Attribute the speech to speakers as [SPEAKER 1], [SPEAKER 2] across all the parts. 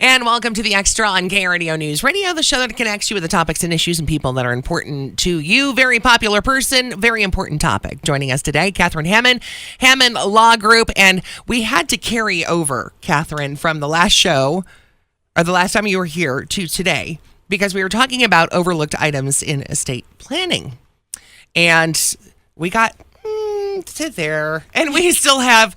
[SPEAKER 1] And welcome to the Extra on KRDO News Radio, the show that connects you with the topics and issues and people that are important to you. Very popular person, very important topic. Joining us today, Catherine Hammond, Hammond Law Group. And we had to carry over, Catherine, from the last show, or the last time you were here, to today, because we were talking about overlooked items in estate planning. And we got to there, and we still have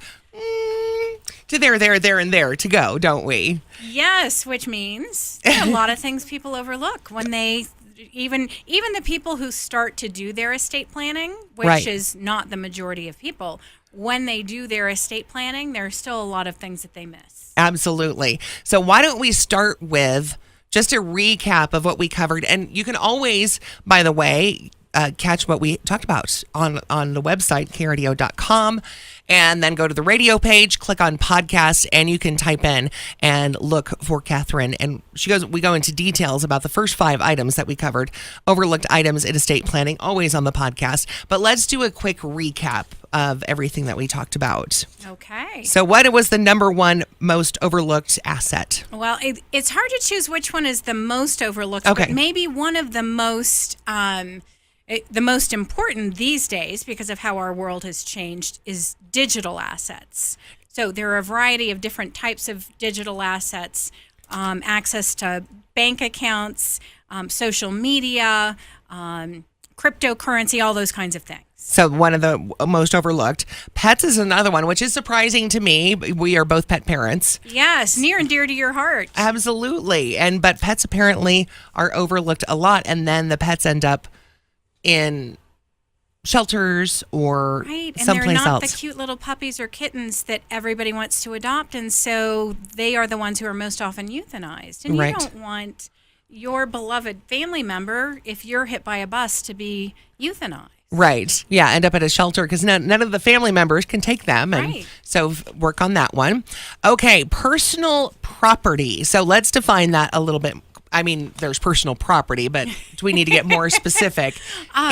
[SPEAKER 1] to there, and there to go, don't we?
[SPEAKER 2] Yes, which means there are a lot of things people overlook when they even the people who start to do their estate planning, which is not the majority of people. When they do their estate planning, there are still a lot of things that they miss.
[SPEAKER 1] Absolutely. So why don't we start with just a recap of what we covered? And you can always, by the way, catch what we talked about on the website, krdo.com, and then go to the radio page, click on podcast, and you can type in and look for Catherine. And we go into details about the first 5 items that we covered, overlooked items in estate planning, always on the podcast. But let's do a quick recap of everything that we talked about.
[SPEAKER 2] Okay.
[SPEAKER 1] So what was the number one most overlooked asset?
[SPEAKER 2] Well, it's hard to choose which one is the most overlooked,
[SPEAKER 1] Okay.
[SPEAKER 2] but maybe one of the most important these days, because of how our world has changed, is digital assets. So there are a variety of different types of digital assets, access to bank accounts, social media, cryptocurrency, all those kinds of things.
[SPEAKER 1] So one of the most overlooked. Pets is another one, which is surprising to me. We are both pet parents.
[SPEAKER 2] Yes, near and dear to your heart.
[SPEAKER 1] Absolutely. But pets apparently are overlooked a lot, and then the pets end up in shelters or
[SPEAKER 2] right, and
[SPEAKER 1] someplace
[SPEAKER 2] they're not
[SPEAKER 1] else.
[SPEAKER 2] the cute little puppies or kittens that everybody wants to adopt, and so they are the ones who are most often euthanized. And you
[SPEAKER 1] Right.
[SPEAKER 2] don't want your beloved family member, if you're hit by a bus, to be euthanized.
[SPEAKER 1] Right. Yeah, end up at a shelter because none of the family members can take them. And
[SPEAKER 2] Right.
[SPEAKER 1] so work on that one. Okay, personal property. So let's define that a little bit. I mean, there's personal property, but do we need to get more specific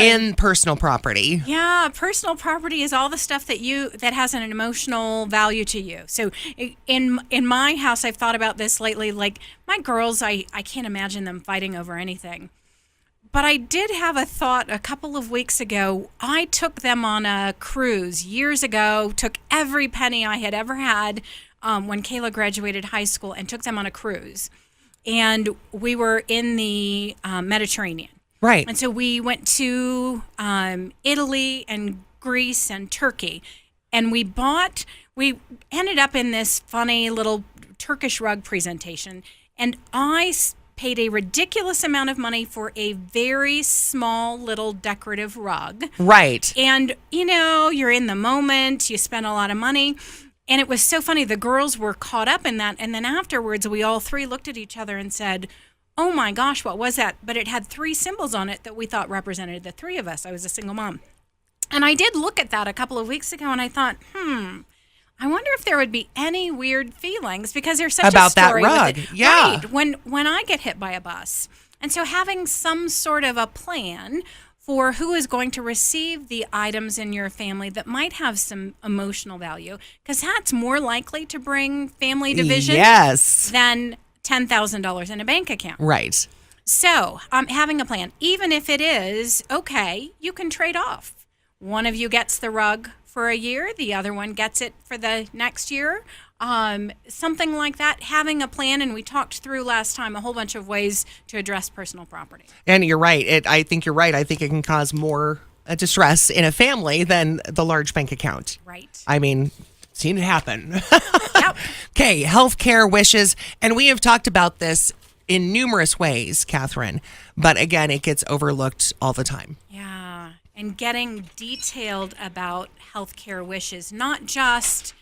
[SPEAKER 1] in personal property?
[SPEAKER 2] Yeah, personal property is all the stuff that has an emotional value to you. So in my house, I've thought about this lately. Like my girls, I can't imagine them fighting over anything. But I did have a thought a couple of weeks ago. I took them on a cruise years ago, took every penny I had ever had when Kayla graduated high school, and took them on a cruise. And we were in the Mediterranean.
[SPEAKER 1] Right.
[SPEAKER 2] And so we went to Italy and Greece and Turkey. And we ended up in this funny little Turkish rug presentation. And I paid a ridiculous amount of money for a very small little decorative rug.
[SPEAKER 1] Right.
[SPEAKER 2] And, you're in the moment, you spend a lot of money. And it was so funny. The girls were caught up in that. And then afterwards, we all 3 looked at each other and said, oh my gosh, what was that? But it had 3 symbols on it that we thought represented the 3 of us. I was a single mom. And I did look at that a couple of weeks ago, and I thought, I wonder if there would be any weird feelings, because there's such
[SPEAKER 1] about
[SPEAKER 2] a story
[SPEAKER 1] that rug.
[SPEAKER 2] with it.
[SPEAKER 1] Yeah.
[SPEAKER 2] Right, when I get hit by a bus. And so having some sort of a plan for who is going to receive the items in your family that might have some emotional value, because that's more likely to bring family division than $10,000 in a bank account.
[SPEAKER 1] Right.
[SPEAKER 2] So having a plan, even if it is, okay, you can trade off. One of you gets the rug for a year, the other one gets it for the next year. Something like that, having a plan. And we talked through last time a whole bunch of ways to address personal property.
[SPEAKER 1] And you're right. I think you're right. I think it can cause more distress in a family than the large bank account.
[SPEAKER 2] Right.
[SPEAKER 1] I mean, seen it happen.
[SPEAKER 2] Yep.
[SPEAKER 1] Okay, healthcare wishes. And we have talked about this in numerous ways, Catherine. But again, it gets overlooked all the time.
[SPEAKER 2] Yeah. And getting detailed about healthcare wishes, not just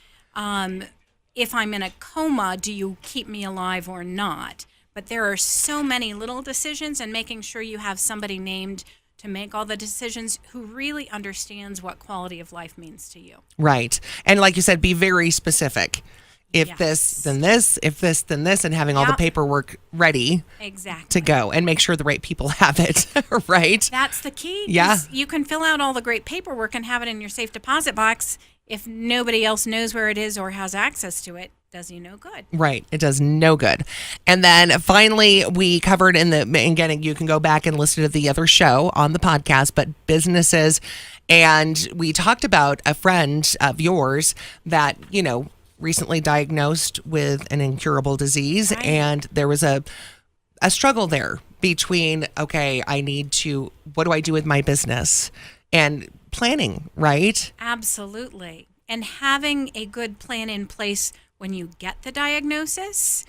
[SPEAKER 2] if I'm in a coma, do you keep me alive or not? But there are so many little decisions, and making sure you have somebody named to make all the decisions who really understands what quality of life means to you.
[SPEAKER 1] Right. And like you said, be very specific. If
[SPEAKER 2] Yes.
[SPEAKER 1] this, then this, if this, then this, and having all the
[SPEAKER 2] Yep.
[SPEAKER 1] paperwork ready
[SPEAKER 2] Exactly.
[SPEAKER 1] to go and make sure the right people have it, right?
[SPEAKER 2] That's the key.
[SPEAKER 1] Yeah.
[SPEAKER 2] 'Cause you can fill out all the great paperwork and have it in your safe deposit box. if nobody else knows where it is or has access to it, does you no good.
[SPEAKER 1] Right. It does no good. And then finally, we covered and again, you can go back and listen to the other show on the podcast, but businesses. And we talked about a friend of yours that, recently diagnosed with an incurable disease.
[SPEAKER 2] Right.
[SPEAKER 1] And there was a struggle there between, okay, what do I do with my business? And planning, right?
[SPEAKER 2] Absolutely. And having a good plan in place when you get the diagnosis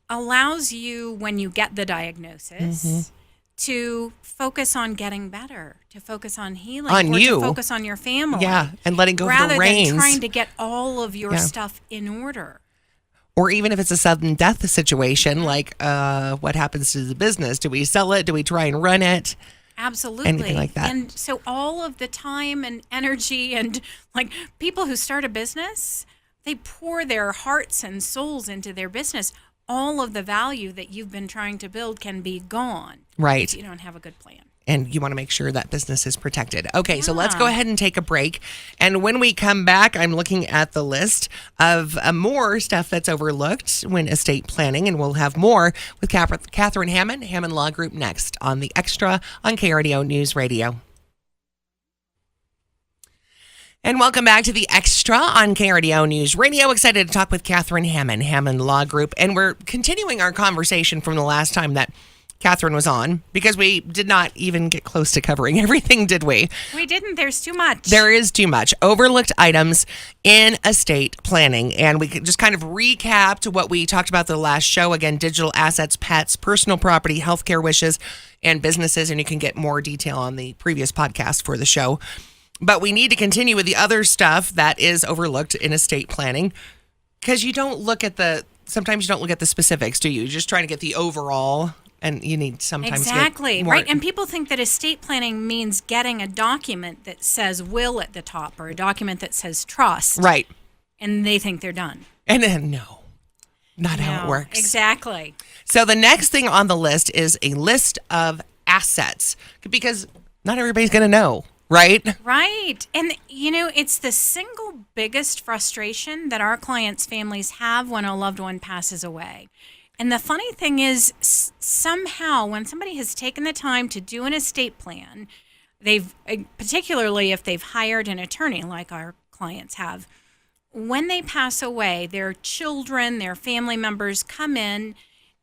[SPEAKER 2] allows you, when you get the diagnosis, to focus on getting better, to focus on healing, to focus on your family.
[SPEAKER 1] Yeah, and letting go
[SPEAKER 2] rather
[SPEAKER 1] of the reins.
[SPEAKER 2] than trying to get all of your stuff in order.
[SPEAKER 1] Or even if it's a sudden death situation, like what happens to the business? Do we sell it? Do we try and run it?
[SPEAKER 2] Absolutely.
[SPEAKER 1] Anything like that.
[SPEAKER 2] And so all of the time and energy and like people who start a business, they pour their hearts and souls into their business. All of the value that you've been trying to build can be gone.
[SPEAKER 1] Right.
[SPEAKER 2] If you don't have a good plan.
[SPEAKER 1] And you want to make sure that business is protected. Okay, so let's go ahead and take a break. And when we come back, I'm looking at the list of more stuff that's overlooked when estate planning. And we'll have more with Catherine Hammond, Hammond Law Group, next on The Extra on KRDO News Radio. And welcome back to The Extra on KRDO News Radio. Excited to talk with Catherine Hammond, Hammond Law Group. And we're continuing our conversation from the last time that Catherine was on, because we did not even get close to covering everything, did we?
[SPEAKER 2] We didn't. There's too much.
[SPEAKER 1] There is too much. Overlooked items in estate planning. And we just kind of recapped what we talked about the last show. Again, digital assets, pets, personal property, healthcare wishes, and businesses. And you can get more detail on the previous podcast for the show. But we need to continue with the other stuff that is overlooked in estate planning, because sometimes you don't look at the specifics, do you? You're just trying to get the overall. And you need sometimes
[SPEAKER 2] exactly
[SPEAKER 1] more.
[SPEAKER 2] Right. And people think that estate planning means getting a document that says will at the top or a document that says trust.
[SPEAKER 1] Right.
[SPEAKER 2] And they think they're done.
[SPEAKER 1] And then not how it works.
[SPEAKER 2] Exactly.
[SPEAKER 1] So the next thing on the list is a list of assets, because not everybody's going to know, right?
[SPEAKER 2] Right. And it's the single biggest frustration that our clients' families have when a loved one passes away. And the funny thing is, somehow, when somebody has taken the time to do an estate plan, particularly if they've hired an attorney like our clients have, when they pass away, their children, their family members come in,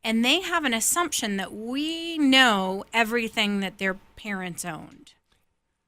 [SPEAKER 2] and they have an assumption that we know everything that their parents owned.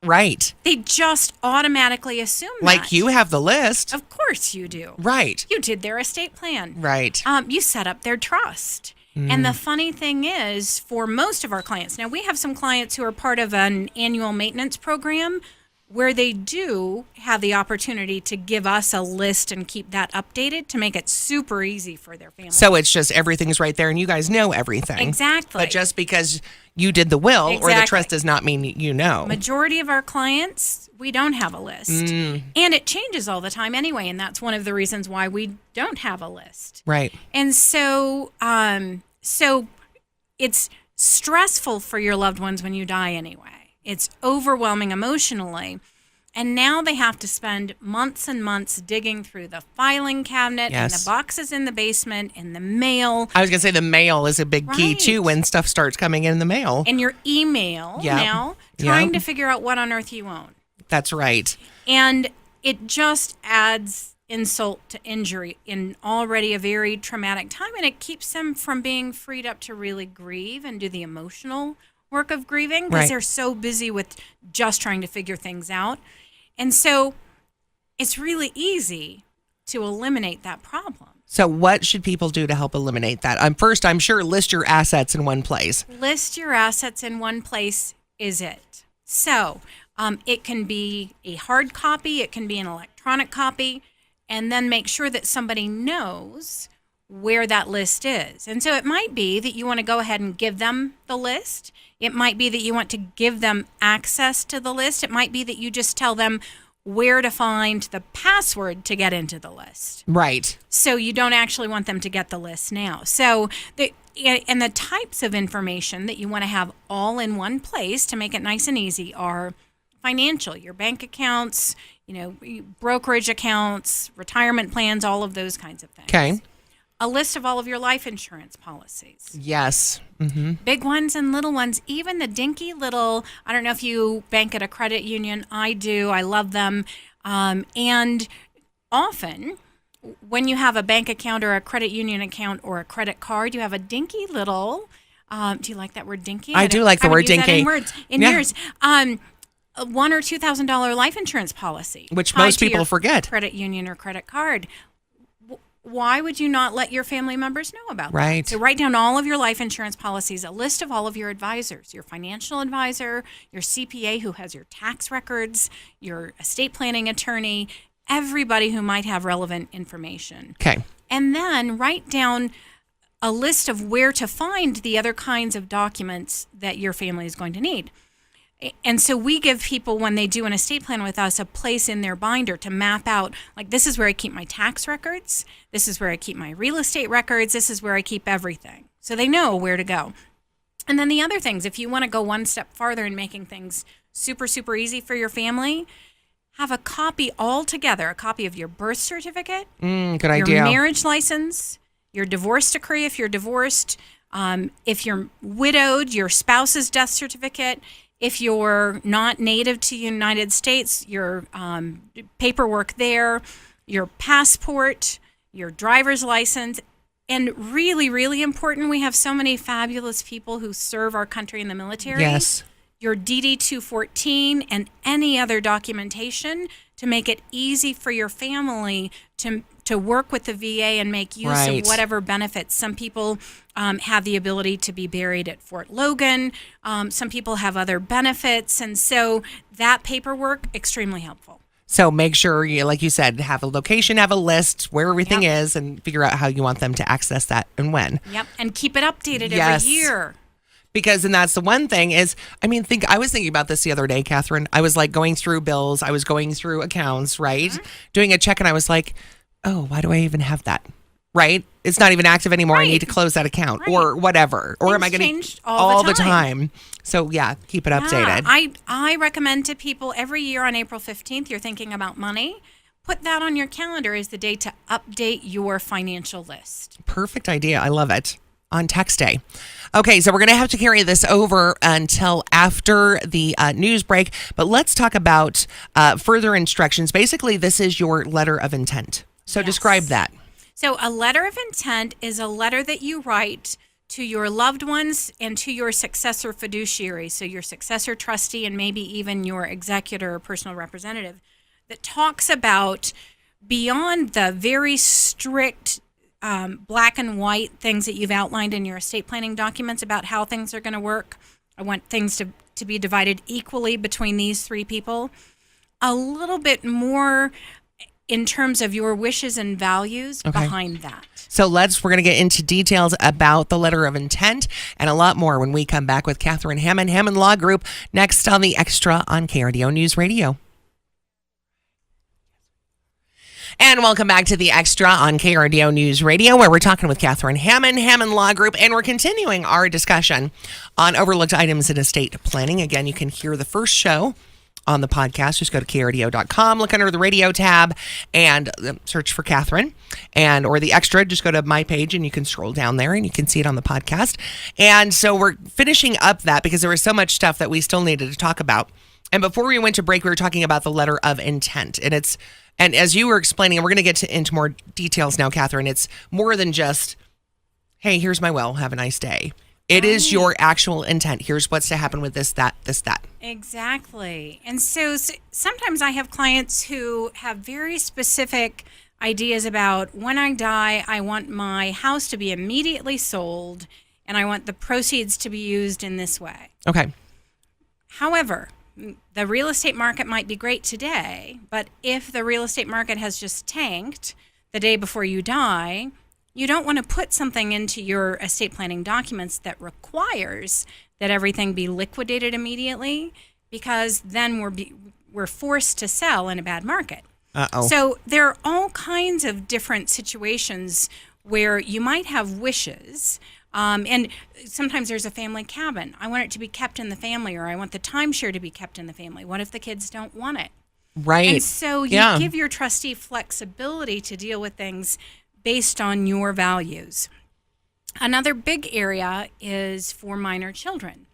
[SPEAKER 1] Right.
[SPEAKER 2] They just automatically assume that.
[SPEAKER 1] Like you have the list.
[SPEAKER 2] Of course you do.
[SPEAKER 1] Right.
[SPEAKER 2] You did their estate plan.
[SPEAKER 1] Right.
[SPEAKER 2] You set up their trust. And the funny thing is, for most of our clients, now we have some clients who are part of an annual maintenance program where they do have the opportunity to give us a list and keep that updated to make it super easy for their family.
[SPEAKER 1] So it's just everything's right there and you guys know everything.
[SPEAKER 2] Exactly.
[SPEAKER 1] But just because you did the will or the trust does not mean you know.
[SPEAKER 2] Majority of our clients, we don't have a list. And it changes all the time anyway, and that's one of the reasons why we don't have a list.
[SPEAKER 1] Right.
[SPEAKER 2] And so it's stressful for your loved ones when you die anyway. It's overwhelming emotionally. And now they have to spend months and months digging through the filing cabinet and the boxes in the basement and the mail.
[SPEAKER 1] I was going to say the mail is a big key too when stuff starts coming in the mail.
[SPEAKER 2] And your email now, trying to figure out what on earth you own.
[SPEAKER 1] That's right.
[SPEAKER 2] And it just adds insult to injury in already a very traumatic time. And it keeps them from being freed up to really grieve and do the emotional work of grieving because they're so busy with just trying to figure things out. And so it's really easy to eliminate that problem.
[SPEAKER 1] So what should people do to help eliminate that? First, I'm sure list your assets in one place.
[SPEAKER 2] List your assets in one place is it. So it can be a hard copy, it can be an electronic copy, and then make sure that somebody knows where that list is. And so it might be that you want to go ahead and give them the list. It might be that you want to give them access to the list. It might be that you just tell them where to find the password to get into the list.
[SPEAKER 1] Right.
[SPEAKER 2] So you don't actually want them to get the list now. So the types of information that you want to have all in one place to make it nice and easy are financial, your bank accounts, brokerage accounts, retirement plans, all of those kinds of things.
[SPEAKER 1] Okay.
[SPEAKER 2] A list of all of your life insurance policies.
[SPEAKER 1] Yes. Mm-hmm.
[SPEAKER 2] Big ones and little ones, even the dinky little, I don't know if you bank at a credit union. I do. I love them. And often when you have a bank account or a credit union account or a credit card, you have a dinky little, do you like that word dinky?
[SPEAKER 1] I do like the word dinky.
[SPEAKER 2] In years. $1,000 or $2,000 life insurance policy.
[SPEAKER 1] Which
[SPEAKER 2] tied
[SPEAKER 1] most
[SPEAKER 2] to
[SPEAKER 1] people
[SPEAKER 2] your
[SPEAKER 1] forget.
[SPEAKER 2] Credit union or credit card. Why would you not let your family members know about that?
[SPEAKER 1] Right.
[SPEAKER 2] So write down all of your life insurance policies, a list of all of your advisors, your financial advisor, your CPA who has your tax records, your estate planning attorney, everybody who might have relevant information.
[SPEAKER 1] Okay.
[SPEAKER 2] And then write down a list of where to find the other kinds of documents that your family is going to need. And so we give people, when they do an estate plan with us, a place in their binder to map out, like, this is where I keep my tax records. This is where I keep my real estate records. This is where I keep everything. So they know where to go. And then the other things, if you want to go one step farther in making things super, super easy for your family, have a copy all together, a copy of your birth certificate,
[SPEAKER 1] Good idea.
[SPEAKER 2] your marriage license, your divorce decree if you're divorced, if you're widowed, your spouse's death certificate. If you're not native to the United States, your paperwork there, your passport, your driver's license, and really, really important, we have so many fabulous people who serve our country in the military.
[SPEAKER 1] Yes.
[SPEAKER 2] Your DD-214 and any other documentation to make it easy for your family to work with the VA and make use
[SPEAKER 1] Right.
[SPEAKER 2] of whatever benefits. Some people have the ability to be buried at Fort Logan. Some people have other benefits. And so that paperwork, extremely helpful.
[SPEAKER 1] So make sure you, like you said, have a location, have a list where everything
[SPEAKER 2] Yep.
[SPEAKER 1] is, and figure out how you want them to access that and when.
[SPEAKER 2] Yep. And keep it updated
[SPEAKER 1] Yes.
[SPEAKER 2] every year.
[SPEAKER 1] Because, and that's the one thing is, I was thinking about this the other day, Catherine. I was like going through bills, I was going through accounts, right?
[SPEAKER 2] Mm-hmm.
[SPEAKER 1] Doing a check, and I was like, oh, why do I even have that? Right? It's not even active anymore. I
[SPEAKER 2] Right.
[SPEAKER 1] need to close that account
[SPEAKER 2] Right.
[SPEAKER 1] or whatever. Or am I
[SPEAKER 2] Things
[SPEAKER 1] going
[SPEAKER 2] change
[SPEAKER 1] to
[SPEAKER 2] all the
[SPEAKER 1] time? So yeah, keep it updated.
[SPEAKER 2] I recommend to people every year on April 15th, you're thinking about money. Put that on your calendar as the day to update your financial list.
[SPEAKER 1] Perfect idea. I love it. On tax day. Okay, so we're going to have to carry this over until after the news break, but let's talk about further instructions. Basically, this is your letter of intent. So
[SPEAKER 2] Yes.
[SPEAKER 1] describe that.
[SPEAKER 2] So a letter of intent is a letter that you write to your loved ones and to your successor fiduciary, so your successor trustee and maybe even your executor or personal representative, that talks about, beyond the very strict black and white things that you've outlined in your estate planning documents about how things are going to work. I want things to be divided equally between these three people. A little bit more in terms of your wishes and values behind that.
[SPEAKER 1] So we're going to get into details about the letter of intent and a lot more when we come back with Catherine Hammond, Hammond Law Group, next on The Extra on KRDO News Radio. And welcome back to The Extra on KRDO News Radio, where we're talking with Catherine Hammond, Hammond Law Group, and we're continuing our discussion on overlooked items in estate planning. Again, you can hear the first show on the podcast. Just go to krdo.com, look under the radio tab, and search for Catherine, or The Extra. Just go to my page, and you can scroll down there, and you can see it on the podcast. And so we're finishing up that because there was so much stuff that we still needed to talk about. And before we went to break, we were talking about the letter of intent, and as you were explaining, and we're going to get into more details now, Catherine, it's more than just, hey, here's my will, have a nice day. It is your actual intent. Here's what's to happen with this, that.
[SPEAKER 2] Exactly. And so sometimes I have clients who have very specific ideas about, when I die, I want my house to be immediately sold, and I want the proceeds to be used in this way.
[SPEAKER 1] Okay.
[SPEAKER 2] However, the real estate market might be great today, but if the real estate market has just tanked the day before you die, you don't want to put something into your estate planning documents that requires that everything be liquidated immediately, because then we're forced to sell in a bad market.
[SPEAKER 1] Uh-oh.
[SPEAKER 2] So there are all kinds of different situations where you might have wishes. And sometimes there's a family cabin. I want it to be kept in the family, or I want the timeshare to be kept in the family. What if the kids don't want it?
[SPEAKER 1] Right.
[SPEAKER 2] And so you
[SPEAKER 1] Yeah.
[SPEAKER 2] give your trustee flexibility to deal with things based on your values. Another big area is for minor children.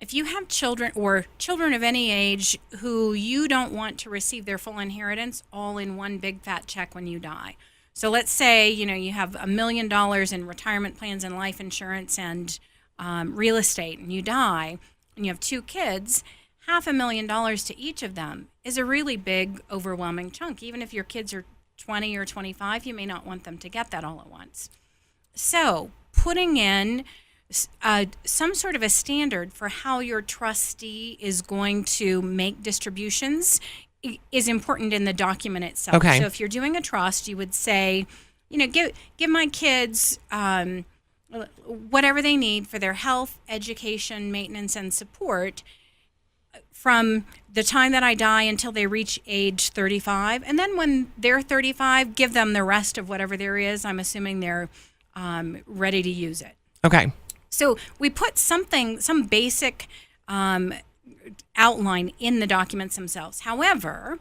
[SPEAKER 2] If you have children or children of any age who you don't want to receive their full inheritance all in one big fat check when you die. So let's say, you have $1 million in retirement plans and life insurance and real estate, and you die, and you have 2 kids, $500,000 to each of them is a really big, overwhelming chunk. Even if your kids are 20 or 25, you may not want them to get that all at once. So putting in some sort of a standard for how your trustee is going to make distributions is important in the document itself.
[SPEAKER 1] Okay.
[SPEAKER 2] So if you're doing a trust, you would say, give my kids whatever they need for their health, education, maintenance, and support from the time that I die until they reach age 35. And then when they're 35, give them the rest of whatever there is. I'm assuming they're ready to use it.
[SPEAKER 1] Okay.
[SPEAKER 2] So we put some basic outline in the documents themselves. However,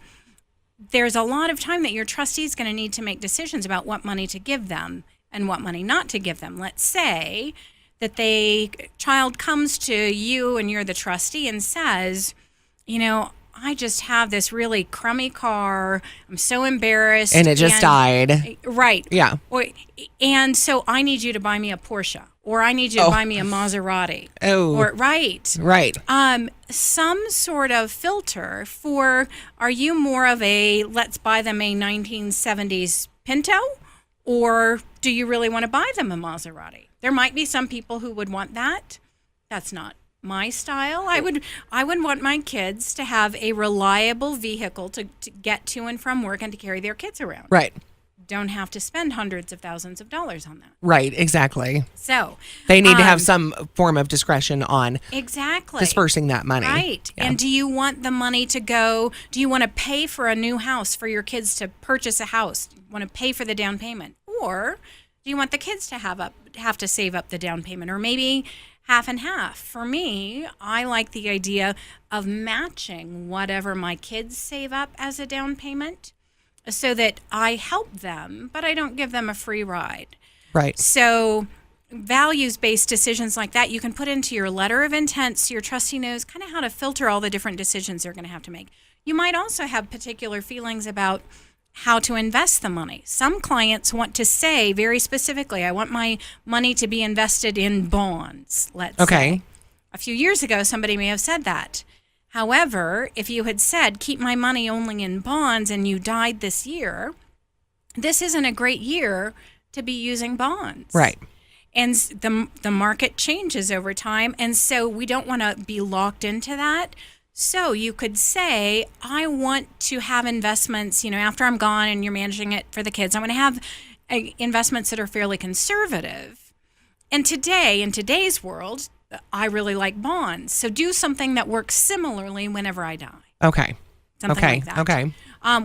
[SPEAKER 2] there's a lot of time that your trustee is going to need to make decisions about what money to give them and what money not to give them. Let's say that child comes to you and you're the trustee and says, I just have this really crummy car. I'm so embarrassed.
[SPEAKER 1] And it just died.
[SPEAKER 2] Right.
[SPEAKER 1] Yeah.
[SPEAKER 2] And so I need you to buy me a Porsche, or I need you to buy me a Maserati.
[SPEAKER 1] Oh.
[SPEAKER 2] Right.
[SPEAKER 1] Right.
[SPEAKER 2] Some sort of filter for, are you more of a, let's buy them a 1970s Pinto, or do you really want to buy them a Maserati? There might be some people who would want that. That's not my style. I would want my kids to have a reliable vehicle to get to and from work and to carry their kids around.
[SPEAKER 1] Right.
[SPEAKER 2] Don't have to spend hundreds of thousands of dollars on that.
[SPEAKER 1] Right. Exactly.
[SPEAKER 2] So
[SPEAKER 1] they need to have some form of discretion on
[SPEAKER 2] exactly
[SPEAKER 1] dispersing that money.
[SPEAKER 2] Right. Yeah. And do you want the money to go? Do you want to pay for a new house for your kids to purchase a house? Do you want to pay for the down payment, or do you want the kids to have to save up the down payment, or maybe half and half? For me, I like the idea of matching whatever my kids save up as a down payment so that I help them, but I don't give them a free ride.
[SPEAKER 1] Right.
[SPEAKER 2] So values-based decisions like that, you can put into your letter of intent so your trustee knows kind of how to filter all the different decisions they're going to have to make. You might also have particular feelings about how to invest the money. Some clients want to say very specifically, I want my money to be invested in bonds, let's say. A few years ago, somebody may have said that. However, if you had said, keep my money only in bonds, and you died this year, this isn't a great year to be using bonds.
[SPEAKER 1] Right.
[SPEAKER 2] And the market changes over time, and so we don't want to be locked into that. So you could say, I want to have investments, after I'm gone and you're managing it for the kids, I want to have investments that are fairly conservative. And in today's world, I really like bonds. So do something that works similarly whenever I die.
[SPEAKER 1] Okay.
[SPEAKER 2] Something like that.
[SPEAKER 1] Okay.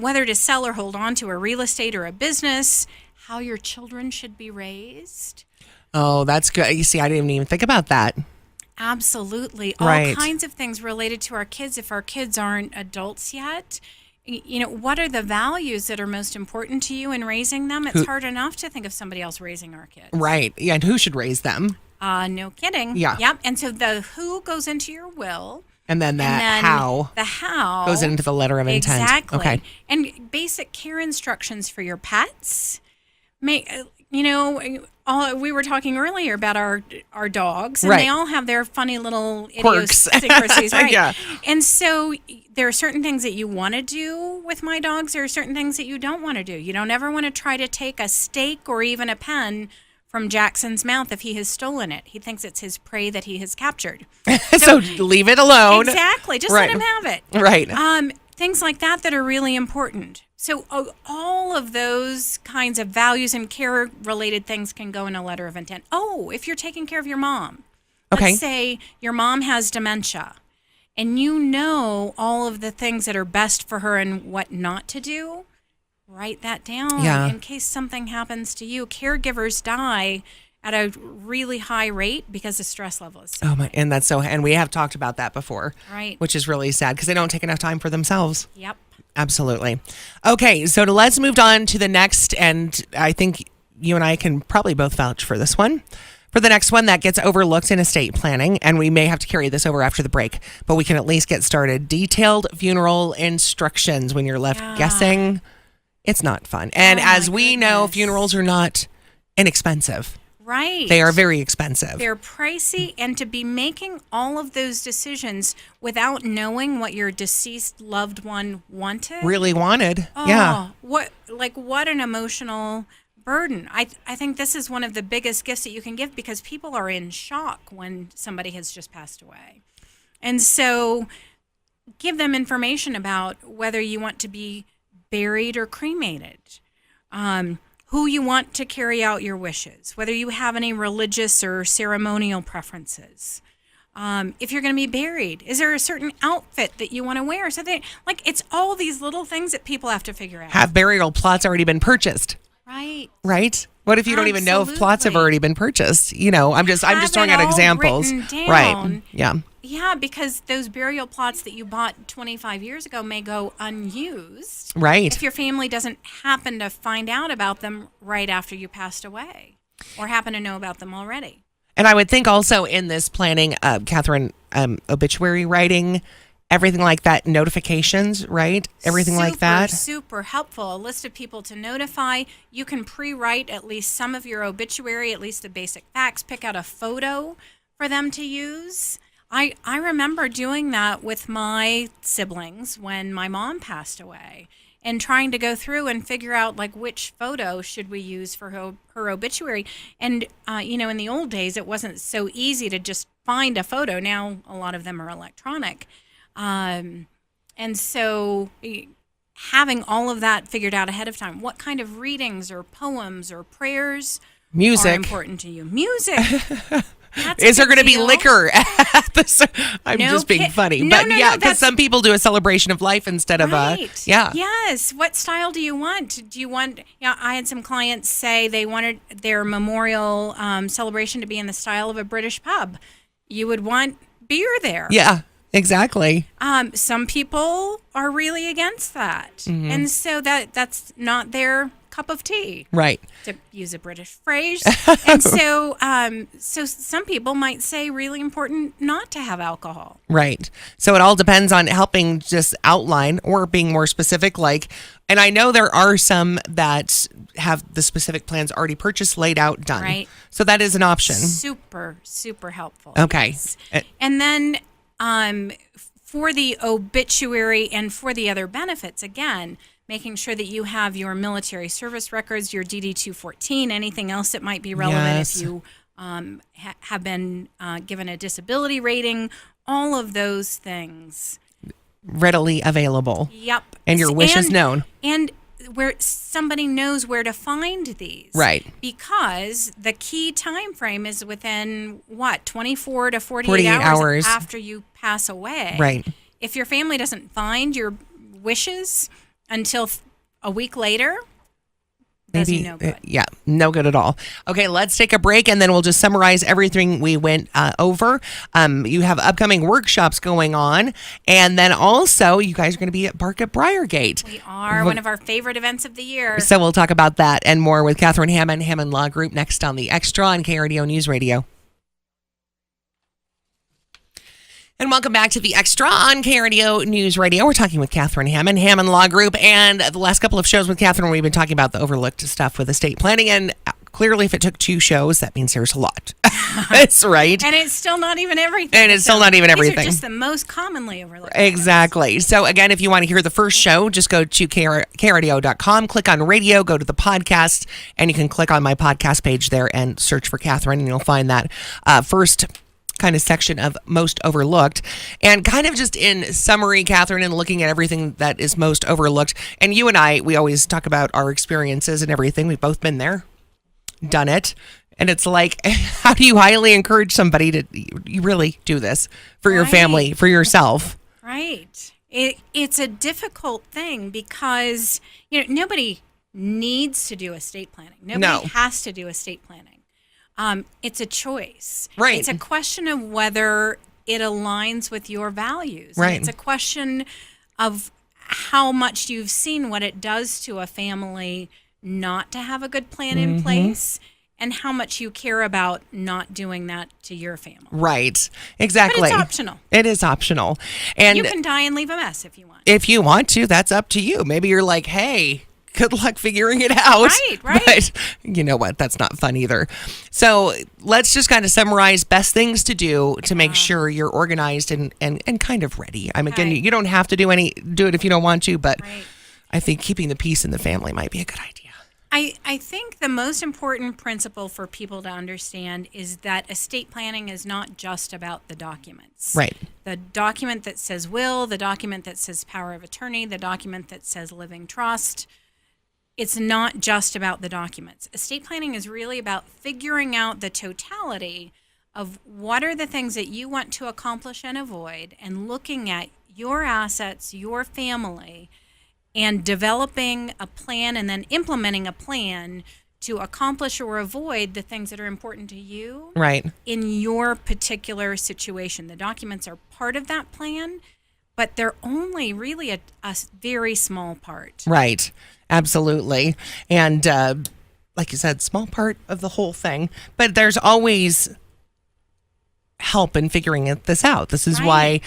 [SPEAKER 2] Whether to sell or hold on to a real estate or a business, how your children should be raised.
[SPEAKER 1] Oh, that's good. You see, I didn't even think about that.
[SPEAKER 2] Absolutely.
[SPEAKER 1] Right.
[SPEAKER 2] All kinds of things related to our kids if our kids aren't adults yet. What are the values that are most important to you in raising them? It's hard enough to think of somebody else raising our kids.
[SPEAKER 1] Right. Yeah, and who should raise them?
[SPEAKER 2] No kidding.
[SPEAKER 1] Yeah.
[SPEAKER 2] Yep. And so the who goes into your will.
[SPEAKER 1] And then how.
[SPEAKER 2] The how.
[SPEAKER 1] Goes into the letter of intent.
[SPEAKER 2] Exactly.
[SPEAKER 1] Okay.
[SPEAKER 2] And basic care instructions for your pets. We were talking earlier about our dogs, and
[SPEAKER 1] right.
[SPEAKER 2] they all have their funny little
[SPEAKER 1] quirks,
[SPEAKER 2] idiosyncrasies, right?
[SPEAKER 1] Yeah.
[SPEAKER 2] And so there are certain things that you want to do with my dogs. There are certain things that you don't want to do. You don't ever want to try to take a steak or even a pen from Jackson's mouth if he has stolen it. He thinks it's his prey that he has captured.
[SPEAKER 1] So leave it alone.
[SPEAKER 2] Exactly. Just
[SPEAKER 1] right.
[SPEAKER 2] let him have it.
[SPEAKER 1] Right.
[SPEAKER 2] Things like that are really important. So all of those kinds of values and care-related things can go in a letter of intent. Oh, if you're taking care of your mom.
[SPEAKER 1] Okay.
[SPEAKER 2] Let's say your mom has dementia, and you know all of the things that are best for her and what not to do. Write that down in case something happens to you. Caregivers die at a really high rate because the stress level is so high.
[SPEAKER 1] And that's and we have talked about that before.
[SPEAKER 2] Right.
[SPEAKER 1] Which is really sad because they don't take enough time for themselves.
[SPEAKER 2] Yep.
[SPEAKER 1] Absolutely. Okay, so let's move on to the next, and I think you and I can probably both vouch for this one. For the next one that gets overlooked in estate planning, and we may have to carry this over after the break, but we can at least get started. Detailed funeral instructions. When you're left guessing, it's not fun. And as we know, funerals are not inexpensive.
[SPEAKER 2] Right.
[SPEAKER 1] They are very expensive.
[SPEAKER 2] They're pricey, and to be making all of those decisions without knowing what your deceased loved one wanted.
[SPEAKER 1] Really wanted.
[SPEAKER 2] Oh,
[SPEAKER 1] Yeah.
[SPEAKER 2] What an emotional burden. I think this is one of the biggest gifts that you can give, because people are in shock when somebody has just passed away. And so give them information about whether you want to be buried or cremated. Who you want to carry out your wishes, whether you have any religious or ceremonial preferences. If you're going to be buried, is there a certain outfit that you want to wear? So it's all these little things that people have to figure out.
[SPEAKER 1] Have burial plots already been purchased?
[SPEAKER 2] Right.
[SPEAKER 1] Right? What if you don't even know if plots have
[SPEAKER 2] Absolutely.
[SPEAKER 1] already been purchased? I'm just throwing out
[SPEAKER 2] it all
[SPEAKER 1] examples.
[SPEAKER 2] written down.
[SPEAKER 1] Right. Yeah.
[SPEAKER 2] Yeah, because those burial plots that you bought 25 years ago may go unused.
[SPEAKER 1] Right.
[SPEAKER 2] If your family doesn't happen to find out about them right after you passed away, or happen to know about them already.
[SPEAKER 1] And I would think also in this planning, Catherine, obituary writing, everything like that, notifications, right? Everything like that.
[SPEAKER 2] Super helpful. A list of people to notify. You can pre-write at least some of your obituary, at least the basic facts. Pick out a photo for them to use. I remember doing that with my siblings when my mom passed away, and trying to go through and figure out which photo should we use for her obituary. And in the old days, it wasn't so easy to just find a photo. Now a lot of them are electronic. And so having all of that figured out ahead of time, what kind of readings or poems or prayers
[SPEAKER 1] Music.
[SPEAKER 2] are important to you? Music.
[SPEAKER 1] Is there going to be
[SPEAKER 2] deal.
[SPEAKER 1] liquor at I'm
[SPEAKER 2] No
[SPEAKER 1] just being
[SPEAKER 2] kid-
[SPEAKER 1] funny.
[SPEAKER 2] No,
[SPEAKER 1] but
[SPEAKER 2] no,
[SPEAKER 1] yeah,
[SPEAKER 2] no,
[SPEAKER 1] because some people do a celebration of life instead of
[SPEAKER 2] Right.
[SPEAKER 1] yeah.
[SPEAKER 2] Yes. What style do you want? Do you want? I had some clients say they wanted their memorial celebration to be in the style of a British pub. You would want beer there.
[SPEAKER 1] Yeah, exactly.
[SPEAKER 2] Some people are really against that,
[SPEAKER 1] Mm-hmm.
[SPEAKER 2] and so that's not their cup of tea,
[SPEAKER 1] Right.
[SPEAKER 2] to use a British phrase. And so some people might say really important not to have alcohol.
[SPEAKER 1] Right. So it all depends on helping just outline or being more specific. And I know there are some that have the specific plans already purchased, laid out, done.
[SPEAKER 2] Right.
[SPEAKER 1] So that is an option.
[SPEAKER 2] Super, super helpful.
[SPEAKER 1] Okay.
[SPEAKER 2] Yes. And then for the obituary and for the other benefits, again, making sure that you have your military service records, your DD-214, anything else that might be relevant
[SPEAKER 1] Yes.
[SPEAKER 2] if you have been given a disability rating, all of those things.
[SPEAKER 1] Readily available.
[SPEAKER 2] Yep.
[SPEAKER 1] And your wish is known.
[SPEAKER 2] And where somebody knows where to find these.
[SPEAKER 1] Right.
[SPEAKER 2] Because the key time frame is within 24 to 48
[SPEAKER 1] 48 hours.
[SPEAKER 2] after you pass away.
[SPEAKER 1] Right.
[SPEAKER 2] If your family doesn't find your wishes until a week later, does you no good.
[SPEAKER 1] Yeah, no good at all. Okay, let's take a break and then we'll just summarize everything we went over. You have upcoming workshops going on, and then also you guys are going to be at Bark at Briargate.
[SPEAKER 2] We are one of our favorite events of the year.
[SPEAKER 1] So we'll talk about that and more with Catherine Hammond, Hammond Law Group, next on The Extra on KRDO News Radio. And welcome back to The Extra on KRDO News Radio. We're talking with Catherine Hammond, Hammond Law Group, and the last couple of shows with Catherine, we've been talking about the overlooked stuff with estate planning, and clearly if it took 2 shows, that means there's a lot. That's right.
[SPEAKER 2] And it's still not even everything.
[SPEAKER 1] And it's still not even
[SPEAKER 2] These
[SPEAKER 1] everything.
[SPEAKER 2] are just the most commonly overlooked.
[SPEAKER 1] Exactly. So again, if you want to hear the first show, just go to KRDO.com, click on radio, go to the podcast, and you can click on my podcast page there and search for Catherine, and you'll find that first kind of section of most overlooked. And kind of just in summary, Catherine, and looking at everything that is most overlooked, and you and I, we always talk about our experiences and everything. We've both been there, done it. And it's like, how do you highly encourage somebody to you really do this for your family, for yourself?
[SPEAKER 2] Right. It's a difficult thing because, nobody needs to do estate planning. Nobody has to do estate planning. It's a choice.
[SPEAKER 1] Right.
[SPEAKER 2] It's a question of whether it aligns with your values.
[SPEAKER 1] Right.
[SPEAKER 2] And it's a question of how much you've seen what it does to a family not to have a good plan in place, and how much you care about not doing that to your family.
[SPEAKER 1] Right. Exactly.
[SPEAKER 2] But it's optional.
[SPEAKER 1] It is optional. And
[SPEAKER 2] You can die and leave a mess if you want.
[SPEAKER 1] if you want to, that's up to you. Maybe you're like, hey, good luck figuring it out.
[SPEAKER 2] Right.
[SPEAKER 1] But you know what? That's not fun either. So let's just kind of summarize best things to do to make sure you're organized and kind of ready. I mean, again,
[SPEAKER 2] Okay.
[SPEAKER 1] you don't have to do it if you don't want to, but
[SPEAKER 2] Right.
[SPEAKER 1] I think keeping the peace in the family might be a good idea.
[SPEAKER 2] I think the most important principle for people to understand is that estate planning is not just about the documents.
[SPEAKER 1] Right.
[SPEAKER 2] The document that says will, the document that says power of attorney, the document that says living trust. It's not just about the documents. Estate planning is really about figuring out the totality of what are the things that you want to accomplish and avoid, and looking at your assets, your family, and developing a plan and then implementing a plan to accomplish or avoid the things that are important to you
[SPEAKER 1] Right.
[SPEAKER 2] in your particular situation. The documents are part of that plan, but they're only really a very small part.
[SPEAKER 1] Right. Absolutely. And like you said, small part of the whole thing. But there's always help in figuring this out. This is
[SPEAKER 2] Right.
[SPEAKER 1] why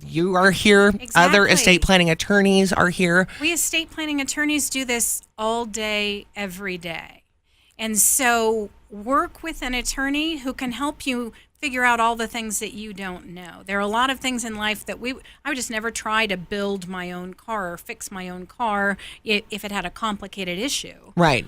[SPEAKER 1] you are here. Other
[SPEAKER 2] Exactly.
[SPEAKER 1] estate planning attorneys are here.
[SPEAKER 2] We estate planning attorneys do this all day, every day. And so work with an attorney who can help you figure out all the things that you don't know. There are a lot of things in life that I would just never try to build my own car or fix my own car if it had a complicated issue.
[SPEAKER 1] Right.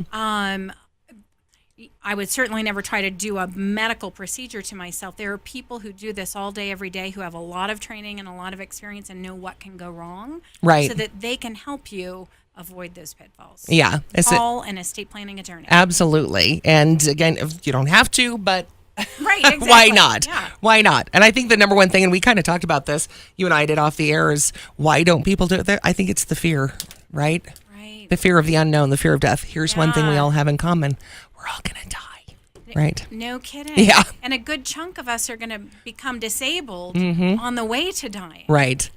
[SPEAKER 2] I would certainly never try to do a medical procedure to myself. There are people who do this all day, every day, who have a lot of training and a lot of experience and know what can go wrong.
[SPEAKER 1] Right.
[SPEAKER 2] So that they can help you avoid those pitfalls.
[SPEAKER 1] Yeah.
[SPEAKER 2] Call an estate planning attorney.
[SPEAKER 1] Absolutely. And again, if you don't have to, but
[SPEAKER 2] Right, exactly.
[SPEAKER 1] why not?
[SPEAKER 2] Yeah.
[SPEAKER 1] Why not? And I think the number one thing, and we kind of talked about this, you and I did off the air, is why don't people do it? I think it's the fear, right?
[SPEAKER 2] Right.
[SPEAKER 1] The fear of the unknown, the fear of death. Here's one thing we
[SPEAKER 2] Yeah.
[SPEAKER 1] all have in common. We're all going to die. Right.
[SPEAKER 2] No kidding.
[SPEAKER 1] Yeah.
[SPEAKER 2] And a good chunk of us are going to become disabled
[SPEAKER 1] Mm-hmm.
[SPEAKER 2] on the way to dying.
[SPEAKER 1] Right.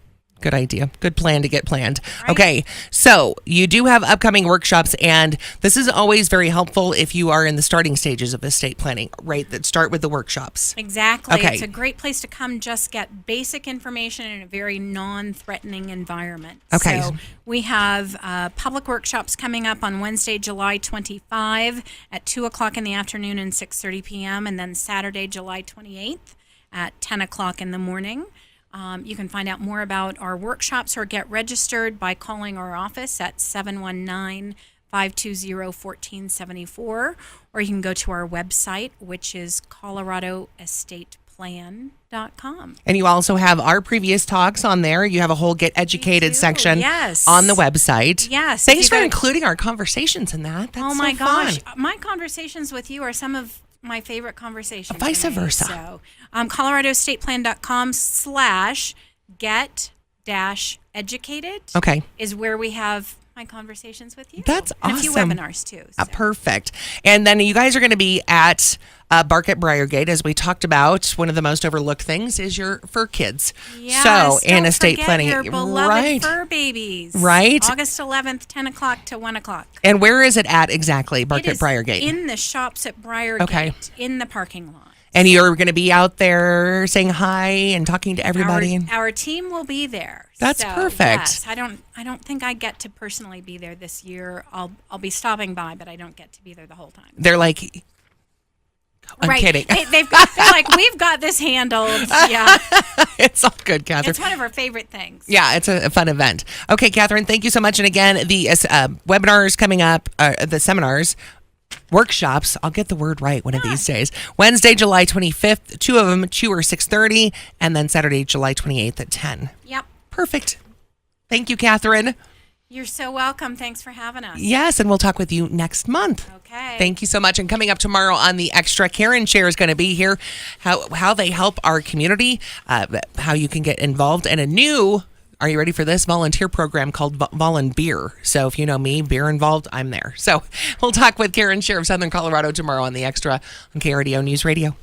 [SPEAKER 1] Good idea. Good plan to get planned.
[SPEAKER 2] Right.
[SPEAKER 1] Okay. So you do have upcoming workshops, and this is always very helpful if you are in the starting stages of estate planning, right? That start with the workshops.
[SPEAKER 2] Exactly.
[SPEAKER 1] Okay.
[SPEAKER 2] It's a great place to come just get basic information in a very non-threatening environment.
[SPEAKER 1] Okay.
[SPEAKER 2] So we have public workshops coming up on Wednesday, July 25 at 2 o'clock in the afternoon and 6:30 p.m. and then Saturday, July 28th at 10 o'clock in the morning. You can find out more about our workshops or get registered by calling our office at 719-520-1474, or you can go to our website, which is coloradoestateplan.com.
[SPEAKER 1] And you also have our previous talks on there. You have a whole Get Educated
[SPEAKER 2] do,
[SPEAKER 1] section
[SPEAKER 2] yes.
[SPEAKER 1] on the website.
[SPEAKER 2] Yes,
[SPEAKER 1] Thanks
[SPEAKER 2] if
[SPEAKER 1] for
[SPEAKER 2] you go-
[SPEAKER 1] including our conversations in that. That's
[SPEAKER 2] Oh my
[SPEAKER 1] so
[SPEAKER 2] gosh,
[SPEAKER 1] fun.
[SPEAKER 2] my conversations with you are some of my favorite conversations.
[SPEAKER 1] Vice
[SPEAKER 2] to me.
[SPEAKER 1] versa.
[SPEAKER 2] So, coloradoestateplan.com/get-educated
[SPEAKER 1] Okay.
[SPEAKER 2] is where we have my conversations with you.
[SPEAKER 1] That's
[SPEAKER 2] and a few
[SPEAKER 1] awesome.
[SPEAKER 2] webinars too. So.
[SPEAKER 1] Perfect. And then you guys are going to be at Bark Briargate, as we talked about. One of the most overlooked things is for kids.
[SPEAKER 2] Yes,
[SPEAKER 1] So, in
[SPEAKER 2] don't
[SPEAKER 1] estate
[SPEAKER 2] forget
[SPEAKER 1] planning,
[SPEAKER 2] your beloved
[SPEAKER 1] right?
[SPEAKER 2] fur babies.
[SPEAKER 1] Right.
[SPEAKER 2] August 11th, 10 o'clock to 1 o'clock.
[SPEAKER 1] And where is it at exactly? Bark
[SPEAKER 2] It is
[SPEAKER 1] Briargate.
[SPEAKER 2] in the shops at Briargate,
[SPEAKER 1] Okay.
[SPEAKER 2] in the parking lot.
[SPEAKER 1] And you're going to be out there saying hi and talking to everybody.
[SPEAKER 2] Our team will be there.
[SPEAKER 1] That's
[SPEAKER 2] So,
[SPEAKER 1] perfect.
[SPEAKER 2] Yes, I don't think I get to personally be there this year. I'll be stopping by, but I don't get to be there the whole time.
[SPEAKER 1] They're like, I'm
[SPEAKER 2] right.
[SPEAKER 1] kidding.
[SPEAKER 2] They're like, we've got this handled. Yeah.
[SPEAKER 1] It's all good, Catherine.
[SPEAKER 2] It's one of our favorite things.
[SPEAKER 1] Yeah, it's a fun event. Okay, Catherine, thank you so much. And again, the webinars coming up, the seminars, workshops, I'll get the word right one of these days. Wednesday, July 25th, two of them, 2 or 6:30, and then Saturday, July 28th at 10.
[SPEAKER 2] Yep.
[SPEAKER 1] Perfect. Thank you, Catherine.
[SPEAKER 2] You're so welcome. Thanks for having us.
[SPEAKER 1] Yes, and we'll talk with you next month.
[SPEAKER 2] Okay.
[SPEAKER 1] Thank you so much. And coming up tomorrow on the Extra, Karen Share is going to be here, how they help our community, how you can get involved, and a new, are you ready for this, volunteer program called Volunteer. So if you know me, beer involved, I'm there. So we'll talk with Karen Share of Southern Colorado tomorrow on the Extra on KRDO News Radio.